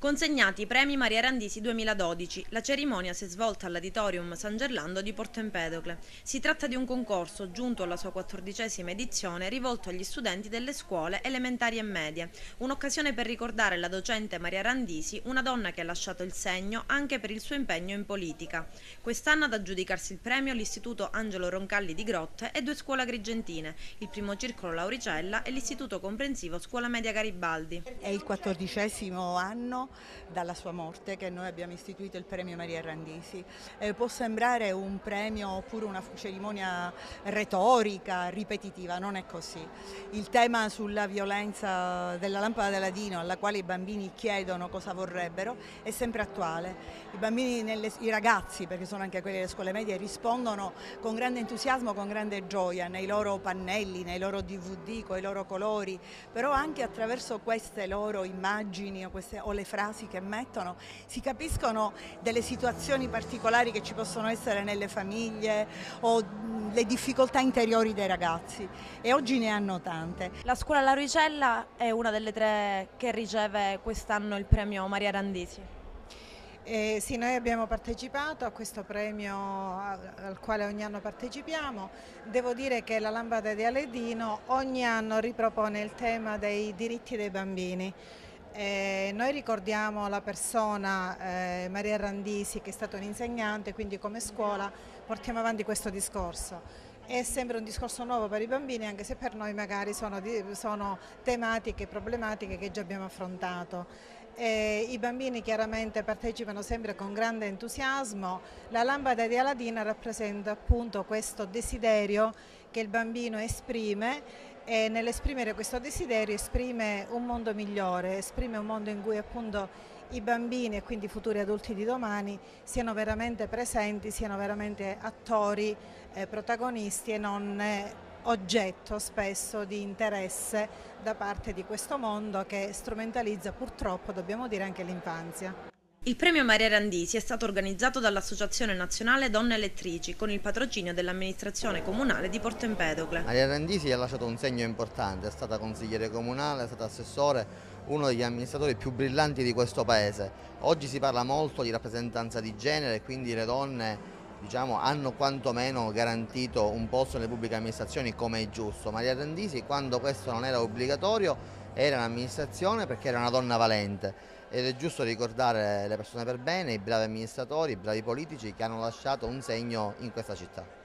Consegnati i premi Maria Randisi 2012. La cerimonia si è svolta all'Auditorium San Gerlando di Porto Empedocle. Si tratta di un concorso giunto alla sua 14ª edizione rivolto agli studenti delle scuole elementari e medie. Un'occasione per ricordare la docente Maria Randisi, una donna che ha lasciato il segno anche per il suo impegno in politica. Quest'anno ad aggiudicarsi il premio l'Istituto Angelo Roncalli di Grotte e due scuole agrigentine, il primo Circolo Lauricella e l'Istituto Comprensivo Scuola Media Garibaldi. È il 14° anno dalla sua morte che noi abbiamo istituito il premio Maria Randisi. Può sembrare un premio oppure una cerimonia retorica, ripetitiva, non è così. Il tema sulla violenza della lampada d'Aladino, alla quale i bambini chiedono cosa vorrebbero, è sempre attuale. I bambini, i ragazzi, perché sono anche quelli delle scuole medie, rispondono con grande entusiasmo, con grande gioia nei loro pannelli, nei loro DVD, con i loro colori, però anche attraverso queste loro immagini o le frasi che mettono si capiscono delle situazioni particolari che ci possono essere nelle famiglie o le difficoltà interiori dei ragazzi, e oggi ne hanno tante. La scuola Lauricella è una delle tre che riceve quest'anno il premio Maria Randisi. Sì, noi abbiamo partecipato a questo premio al quale ogni anno partecipiamo. Devo dire che la Lampada di Aladino ogni anno ripropone il tema dei diritti dei bambini. Noi ricordiamo la persona Maria Randisi, che è stata un'insegnante, quindi come scuola portiamo avanti questo discorso. È sempre un discorso nuovo per i bambini, anche se per noi magari sono tematiche e problematiche che già abbiamo affrontato. I bambini chiaramente partecipano sempre con grande entusiasmo. La lampada di Aladino rappresenta appunto questo desiderio che il bambino esprime, e nell'esprimere questo desiderio esprime un mondo migliore, esprime un mondo in cui appunto i bambini e quindi i futuri adulti di domani siano veramente presenti, siano veramente attori, protagonisti e non oggetto spesso di interesse da parte di questo mondo che strumentalizza purtroppo, dobbiamo dire, anche l'infanzia. Il premio Maria Randisi è stato organizzato dall'Associazione Nazionale Donne Elettrici con il patrocinio dell'amministrazione comunale di Porto Empedocle. Maria Randisi ha lasciato un segno importante, è stata consigliere comunale, è stata assessore, uno degli amministratori più brillanti di questo paese. Oggi si parla molto di rappresentanza di genere e quindi le donne, diciamo, hanno quantomeno garantito un posto nelle pubbliche amministrazioni, come è giusto. Maria Randisi, quando questo non era obbligatorio, era in amministrazione perché era una donna valente, ed è giusto ricordare le persone per bene, i bravi amministratori, i bravi politici che hanno lasciato un segno in questa città.